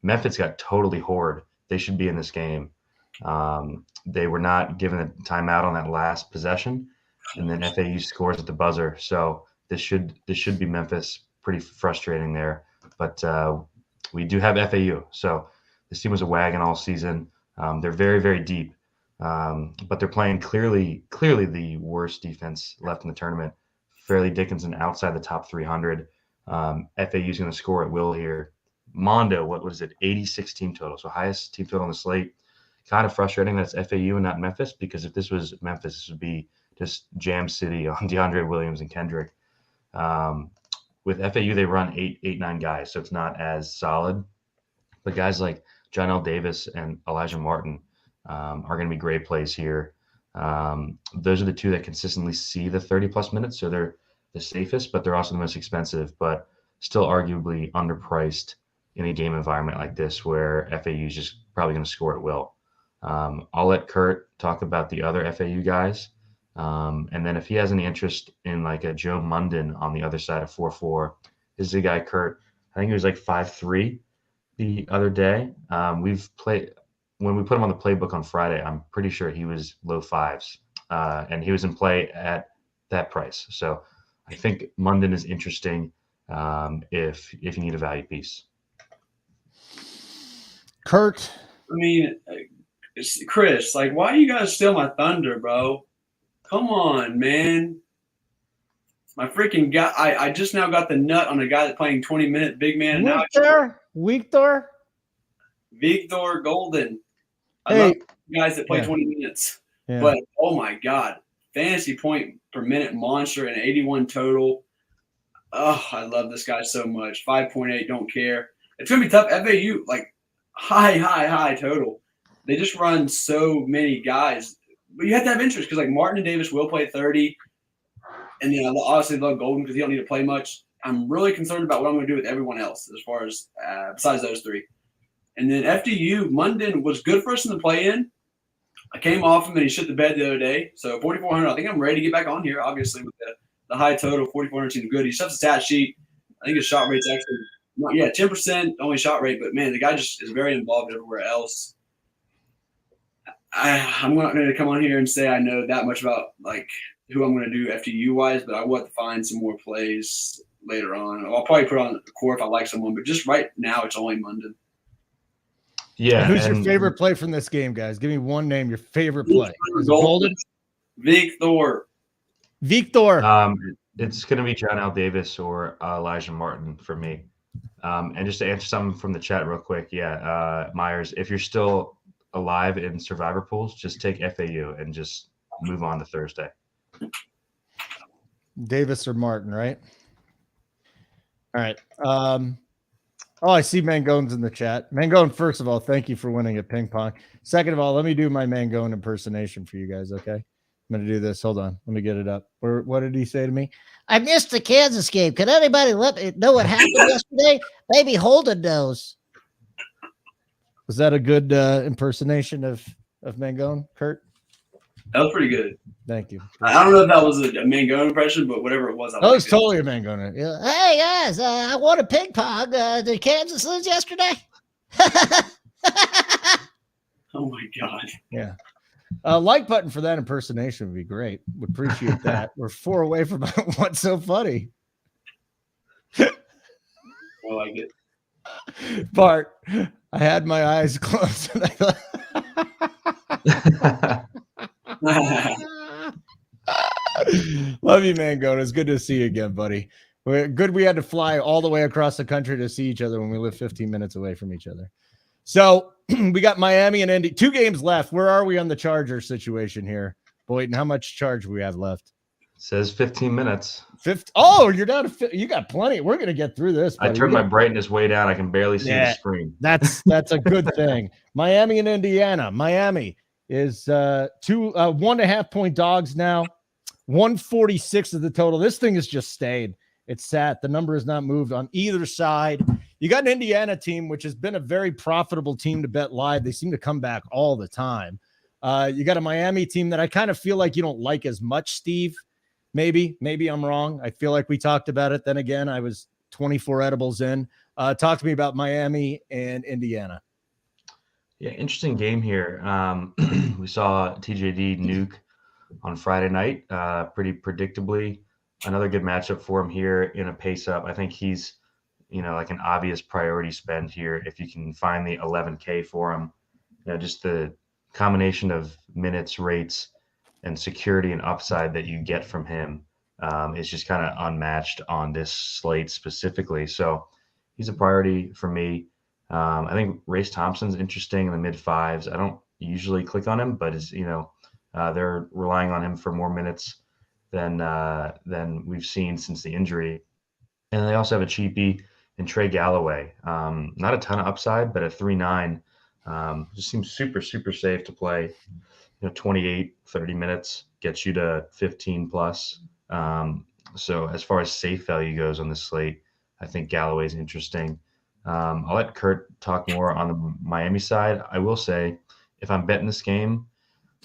Memphis got totally whored. They should be in this game. They were not given a timeout on that last possession, and then FAU scores at the buzzer. So this should be Memphis. Pretty frustrating there. But we do have FAU. So this team was a wagon all season. They're very, very deep. But they're playing clearly the worst defense left in the tournament. Fairleigh Dickinson outside the top 300. FAU's going to score at will here. Mondo, what was it? 86 team total. So highest team total on the slate. Kind of frustrating that it's FAU and not Memphis, because if this was Memphis, this would be just Jam City on DeAndre Williams and Kendrick. With FAU, they run 8-9 guys, so it's not as solid. But guys like John L. Davis and Elijah Martin are going to be great plays here. Those are the two that consistently see the 30-plus minutes, so they're the safest, but they're also the most expensive, but still arguably underpriced in a game environment like this where FAU is just probably going to score at will. I'll let Kurt talk about the other FAU guys, and then if he has any interest in like a Joe Munden on the other side of 4-4, this is a guy, Kurt, I think he was like 5'3" the other day. When we put him on the playbook on Friday, I'm pretty sure he was low fives, and he was in play at that price. So I think Munden is interesting if you need a value piece. Kurt? I mean, Chris, like, why you guys steal my thunder, bro? Come on, man. My freaking guy, I just now got the nut on a guy that's playing 20-minute big man. Victor Golden. I love guys that play 20 minutes. Yeah. But, oh, my God. Fantasy point per minute monster and 81 total. Oh, I love this guy so much. 5.8, don't care. It's going to be tough. FAU, like, high total. They just run so many guys. But you have to have interest because, like, Martin and Davis will play 30. And then I obviously love Golden because he don't need to play much. I'm really concerned about what I'm going to do with everyone else as far as besides those three. And then FDU, Munden was good for us in the play-in. I came off him and he shit the bed the other day. So 4,400, I think I'm ready to get back on here, obviously, with the high total. 4,400 seems good. He stuffs a stat sheet. I think his shot rate's actually Yeah, 10% only shot rate, but man, the guy just is very involved everywhere else. I'm not going to come on here and say I know that much about like who I'm going to do FTU wise, but I want to find some more plays later on. I'll probably put on the core if I like someone, but just right now it's only Munden. Yeah. Who's your favorite play from this game, guys? Give me one name. Your favorite play. Is it Golden? Victor. It's going to be John L. Davis or Elijah Martin for me. And just to answer something from the chat real quick, Myers, if you're still alive in survivor pools, just take FAU and just move on to Thursday. Davis or Martin, right? All right. I see Mangone's in the chat. Mangone, first of all, thank you for winning at ping pong. Second of all, let me do my Mangone impersonation for you guys, okay? I'm going to do this. Hold on. Let me get it up. What did he say to me? I missed the Kansas game. Could anybody let me know what happened yesterday? Maybe Holden knows. Was that a good impersonation of Mangone, Kurt? That was pretty good. Thank you. I don't know if that was a Mangone impression, but whatever it was. That was totally a Mangone. Yeah. Hey, guys, I won a ping pong. Did Kansas lose yesterday? Oh, my God. Yeah. Like button for that impersonation would be great. Would appreciate that. We're 4 away from what's so funny. I like it. Bart, I had my eyes closed. Love you, Mango. It's good to see you again, buddy. Good we had to fly all the way across the country to see each other when we live 15 minutes away from each other. So we got Miami and Indy. 2 games left. Where are we on the Charger situation here, Boyden? How much charge we have left? Says 15 minutes. Oh, you're down to you got plenty. We're gonna get through this, buddy. I turned my brightness way down. I can barely see the screen. That's a good thing. Miami and Indiana. Miami is 1.5 point dogs now. 146 is the total. This thing has just stayed. It's sat. The number has not moved on either side. You got an Indiana team, which has been a very profitable team to bet live. They seem to come back all the time. You got a Miami team that I kind of feel like you don't like as much, Steve. Maybe I'm wrong. I feel like we talked about it. Then again, I was 24 edibles in. Talk to me about Miami and Indiana. Yeah, interesting game here. We saw TJD nuke on Friday night, pretty predictably. Another good matchup for him here in a pace up. I think he's, like an obvious priority spend here. If you can find the 11K for him, just the combination of minutes, rates, and security and upside that you get from him is just kind of unmatched on this slate specifically. So he's a priority for me. I think Race Thompson's interesting in the mid 5s. I don't usually click on him, but they're relying on him for more minutes than we've seen since the injury. And they also have a cheapie in Trey Galloway. Not a ton of upside, but a 3.9 just seems super, super safe to play. 28, 30 minutes gets you to 15 plus. So as far as safe value goes on this slate, I think Galloway's interesting. I'll let Kurt talk more on the Miami side. I will say, if I'm betting this game,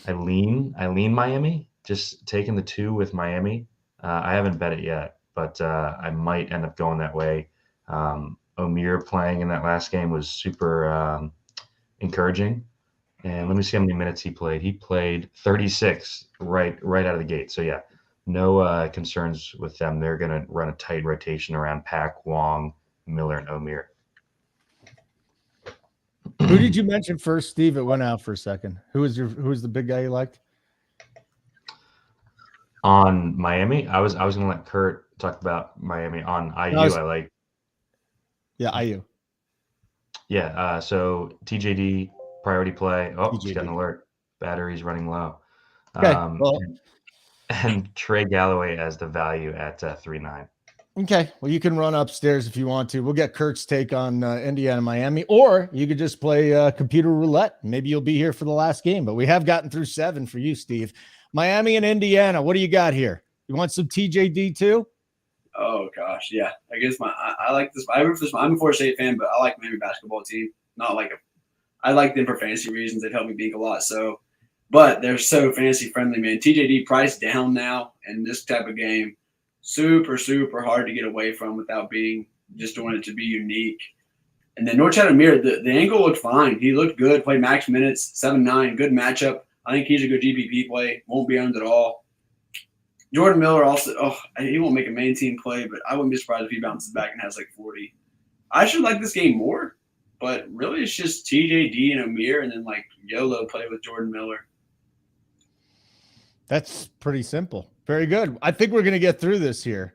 I lean Miami, just taking the 2 with Miami. I haven't bet it yet, but I might end up going that way. Omir playing in that last game was super encouraging. And let me see how many minutes he played. He played 36 right out of the gate. So yeah, no concerns with them. They're going to run a tight rotation around Pack, Wong, Miller, and Omir. Who did you mention first, Steve? It went out for a second. Who was the big guy you liked? On Miami, I was going to let Kurt talk about Miami. On IU, I like. Yeah, IU. Yeah, so TJD priority play. Oh, TJD. Just got an alert. Battery's running low. Okay. And Trey Galloway as the value at 3.9. Okay. Well, you can run upstairs if you want to. We'll get Kurt's take on Indiana, Miami, or you could just play computer roulette. Maybe you'll be here for the last game, but we have gotten through 7 for you, Steve. Miami and Indiana. What do you got here? You want some TJD too? Oh gosh, yeah. I guess I like this. I'm a Florida State fan, but I like Miami basketball team. I like them for fantasy reasons. They've helped me bink a lot. So, but they're so fantasy friendly, man. TJD price down now, and this type of game, super, super hard to get away from without being just doing it to be unique. And then North Chattanooga, the angle looked fine. He looked good, played max minutes, 7-9, good matchup. I think he's a good GPP play, won't be owned at all. Jordan Miller also, he won't make a main team play, but I wouldn't be surprised if he bounces back and has like 40. I should like this game more, but really it's just TJD and Amir and then like YOLO play with Jordan Miller. That's pretty simple. Very good. I think we're going to get through this here.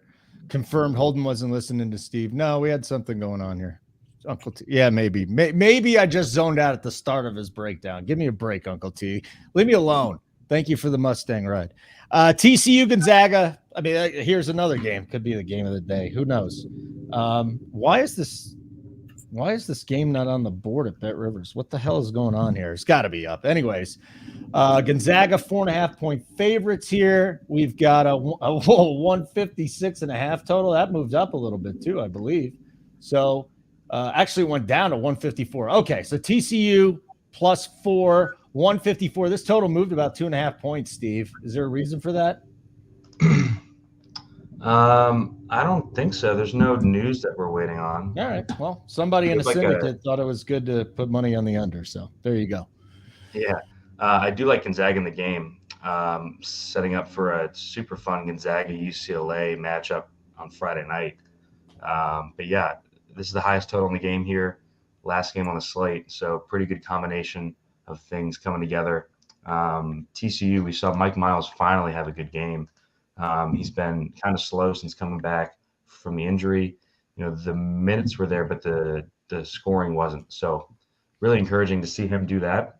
Confirmed Holden wasn't listening to Steve. No, we had something going on here. Uncle T. Yeah, maybe. Maybe I just zoned out at the start of his breakdown. Give me a break, Uncle T. Leave me alone. Thank you for the Mustang ride. TCU Gonzaga. I mean, here's another game. Could be the game of the day. Who knows? Why is this game not on the board at Bet Rivers? What the hell is going on here? It's got to be up. Anyways, Gonzaga 4.5-point favorites here. We've got a 156.5 total. That moved up a little bit too, I believe. So actually went down to 154. Okay, so TCU +4, 154. This total moved about 2.5 points, Steve. Is there a reason for that? I don't think so. There's no news that we're waiting on. All right. Well, somebody in a syndicate thought it was good to put money on the under. So there you go. Yeah. I do like Gonzaga in the game. Setting up for a super fun Gonzaga UCLA matchup on Friday night. But yeah, this is the highest total in the game here. Last game on the slate. So pretty good combination of things coming together. TCU, we saw Mike Miles finally have a good game. He's been kind of slow since coming back from the injury. You know, the minutes were there, but the scoring wasn't. So really encouraging to see him do that.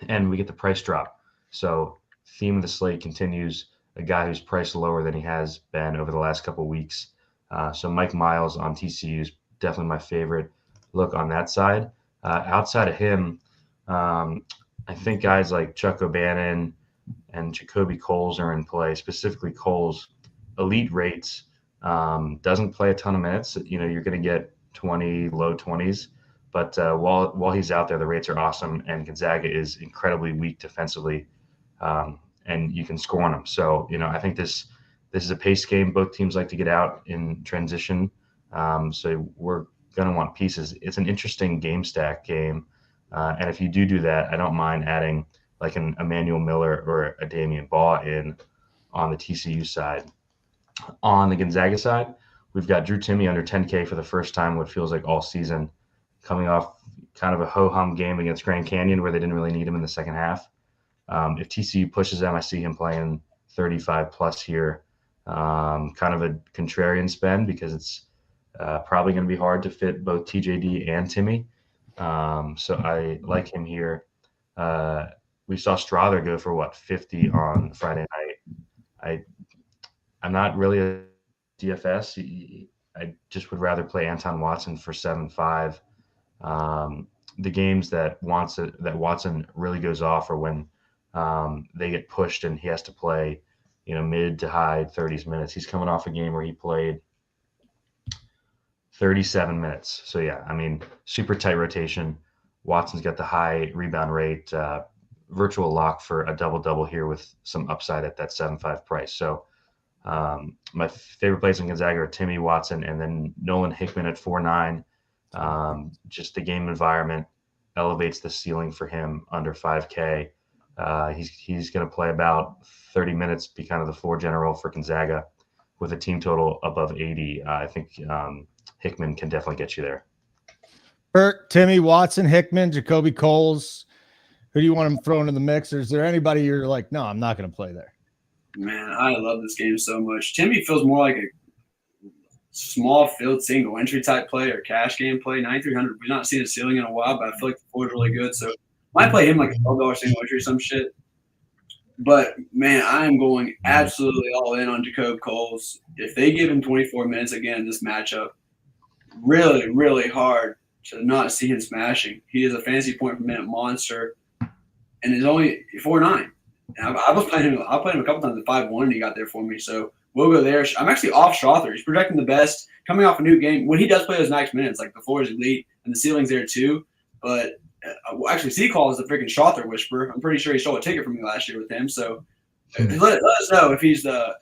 And we get the price drop. So theme of the slate continues, a guy who's priced lower than he has been over the last couple of weeks. So Mike Miles on TCU is definitely my favorite look on that side. Outside of him, I think guys like Chuck O'Bannon and Jacoby Coles are in play, specifically Coles. Elite rates, doesn't play a ton of minutes. You know, you're going to get 20, low 20s. But while he's out there, the rates are awesome, and Gonzaga is incredibly weak defensively, and you can score on them. So, you know, I think this is a pace game. Both teams like to get out in transition, so we're going to want pieces. It's an interesting game stack game, and if you do that, I don't mind adding like an Emmanuel Miller or a Damian Baugh in on the TCU side. On the Gonzaga side, we've got Drew Timme under 10K for the first time, what feels like all season, coming off kind of a ho-hum game against Grand Canyon where they didn't really need him in the second half. If TCU pushes them, I see him playing 35 plus here. Kind of a contrarian spend because it's probably going to be hard to fit both TJD and Timme. So I like him here. We saw Strother go for 50 on Friday night. I'm not really a DFS. I just would rather play Anton Watson for 7.5. The games that Watson really goes off are when they get pushed and he has to play, you know, mid to high 30s minutes. He's coming off a game where he played 37 minutes. So yeah, I mean, super tight rotation. Watson's got the high rebound rate, virtual lock for a double-double here with some upside at that 7.5 price. So my favorite plays in Gonzaga are Timme, Watson, and then Nolan Hickman at 4.9. Just the game environment elevates the ceiling for him under 5K. He's going to play about 30 minutes, be kind of the floor general for Gonzaga with a team total above 80. I think Hickman can definitely get you there. Bert, Timme, Watson, Hickman, Jacoby Coles. Who do you want him thrown in the mix? Or is there anybody you're like, no, I'm not going to play there? Man, I love this game so much. Timme feels more like a small field single entry type play or cash game play. 9,300. We've not seen a ceiling in a while, but I feel like the floor is really good. So might play him like a $12 single entry or some shit. But man, I am going absolutely all in on Jacob Coles. If they give him 24 minutes again in this matchup, really, really hard to not see him smashing. He is a fantasy point per minute monster, and is only 4.9. I was playing him. I played him a couple times at 5.1, and he got there for me. So we'll go there. I'm actually off Strother. He's projecting the best coming off a new game. When he does play those max minutes, like the floor is elite and the ceiling's there too. But actually, C-Call is the freaking Strother whisperer. I'm pretty sure he stole a ticket from me last year with him. So let us know if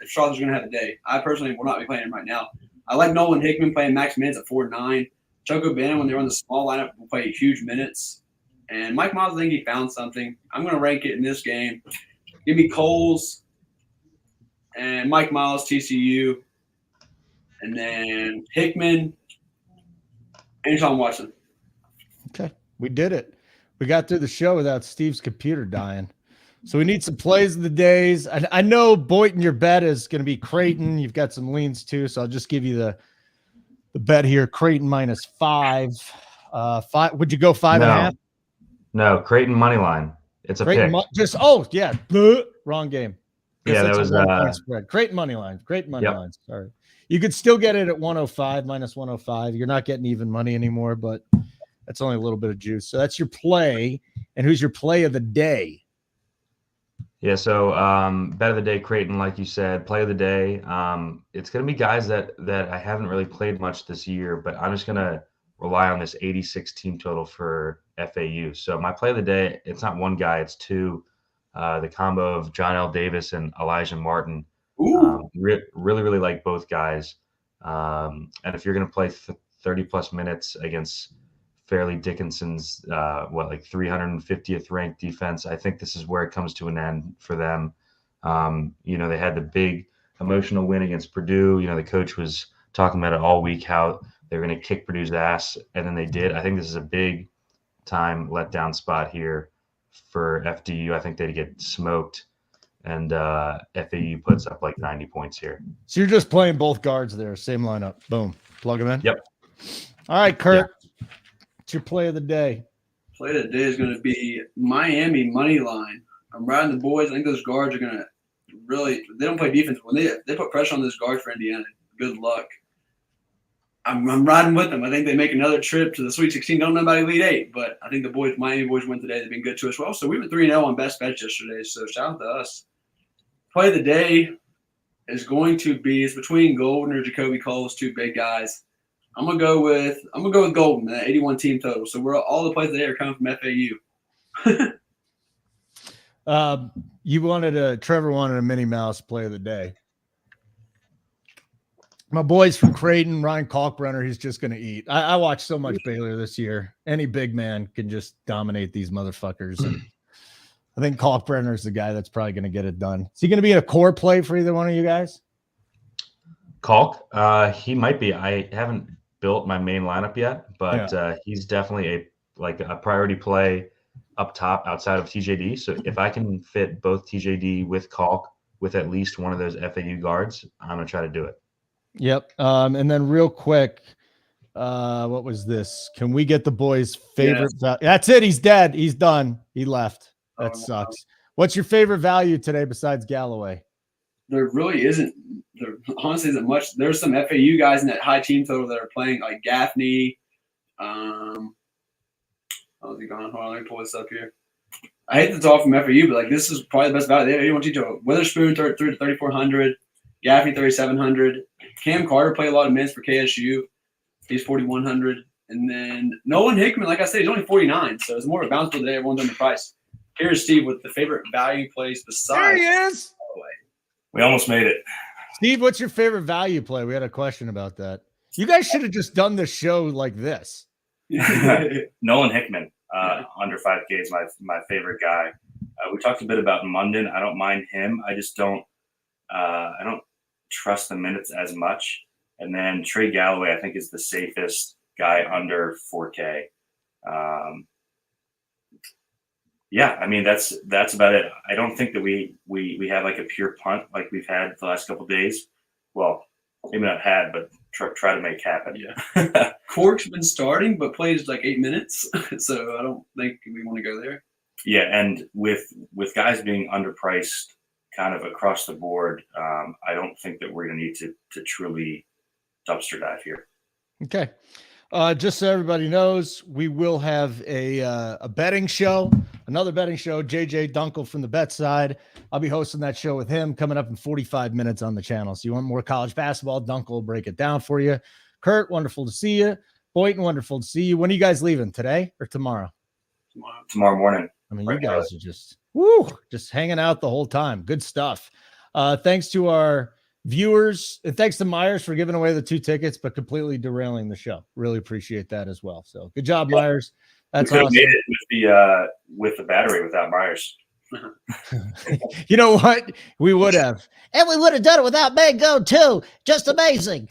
Strother's going to have a day. I personally will not be playing him right now. I like Nolan Hickman playing max minutes at 4-9. Choco Bannon, when they're on the small lineup, will play huge minutes. And Mike Miles, I think he found something. I'm going to rank it in this game. Give me Coles and Mike Miles, TCU. And then Hickman and Tom Watson. Okay, we did it. We got through the show without Steve's computer dying. So we need some plays of the days. I know, Boynton, your bet is going to be Creighton. You've got some leans too, so I'll just give you the bet here. Creighton -5. 5. Would you go 5.5? No, Creighton money line. It's a Creighton pick. Wrong game. Yeah, that was 1 point spread. Creighton money line. Creighton money lines. Sorry. You could still get it at 105 -105. You're not getting even money anymore, but that's only a little bit of juice. So that's your play. And who's your play of the day? Yeah, so bet of the day, Creighton, like you said, play of the day. It's going to be guys that I haven't really played much this year, but I'm just going to rely on this 86 team total for FAU. So my play of the day, it's not one guy, it's two. The combo of John L. Davis and Elijah Martin. Really like both guys. And if you're going to play 30-plus minutes against Fairleigh Dickinson's 350th ranked defense, I think this is where it comes to an end for them. They had the big emotional win against Purdue. The coach was talking about it all week, how they're going to kick Purdue's ass, and then they did. I think this is a big time letdown spot here for FDU. I think they get smoked, and FAU puts up like 90 points here. So you're just playing both guards there, same lineup. Boom, plug them in. Yep. All right, Kurt. What's your play of the day? Play of the day is going to be Miami money line. I'm riding the boys. I think those guards are going to really – they don't play defense. When they put pressure on those guards for Indiana, good luck. I'm riding with them. I think they make another trip to the Sweet 16. Don't know about Elite 8, but I think the Miami boys win today. They've been good to us. Well, so we were 3-0 on best bets yesterday, so shout out to us. Play of the day is going to be – it's between Golden or Jacoby Coles, two big guys. I'm gonna go with Golden, that 81 team total. So all the plays today are coming from FAU. Trevor wanted a Minnie Mouse play of the day. My boys from Creighton, Ryan Kalkbrenner, he's just gonna eat. I watched so much Baylor this year. Any big man can just dominate these motherfuckers. And I think Kalkbrenner is the guy that's probably gonna get it done. Is he gonna be in a core play for either one of you guys? Kalk, he might be. I haven't built my main lineup yet, but he's definitely a priority play up top outside of TJD. So if I can fit both TJD with Kalk with at least one of those FAU guards, I'm gonna try to do it. Yep. And then real quick, what was this? Can we get the boys' favorite? Yes. That's it. He's dead. He's done. He left. That sucks. What's your favorite value today besides Galloway? There really isn't. There honestly isn't much. There's some FAU guys in that high team total that are playing, like Gaffney. How's he gone? Hold on, let me pull this up here. I hate to talk from FAU, but like this is probably the best value. They have 81 team total. Witherspoon 3 to 3,400. Gaffney 3,700. Cam Carter played a lot of minutes for KSU. He's 4,100. And then Nolan Hickman, like I said, he's only 49, so it's more of a bounce today. Everyone's on the price. Here's Steve with the favorite value plays besides. There he is. We almost made it. Steve, what's your favorite value play? We had a question about that. You guys should have just done this show like this. Nolan Hickman, under 5K is my favorite guy. We talked a bit about Munden. I don't mind him. I just don't trust the minutes as much. And then Trey Galloway, I think, is the safest guy under 4K. Yeah, I mean that's about it. I don't think that we have like a pure punt like we've had the last couple of days. Well, maybe not had, but try to make happen. Yeah. Cork's been starting, but plays like 8 minutes, so I don't think we want to go there. Yeah, and with guys being underpriced kind of across the board, I don't think that we're going to need to truly dumpster dive here. Okay. Just so everybody knows, we will have a betting show, another betting show. JJ Dunkel from the Bet Side. I'll be hosting that show with him coming up in 45 minutes on the channel. So you want more college basketball, Dunkel will break it down for you. Kurt, wonderful to see you. Boynton, wonderful to see you. When are you guys leaving? Today or tomorrow? Tomorrow morning. I mean, you guys are just hanging out the whole time. Good stuff. Thanks to our viewers, and thanks to Myers for giving away the 2 tickets, but completely derailing the show. Really appreciate that as well. So good job, Myers. That's we could have awesome. made it with the battery without Myers. You know what? We would have. And we would have done it without Mango too. Just amazing.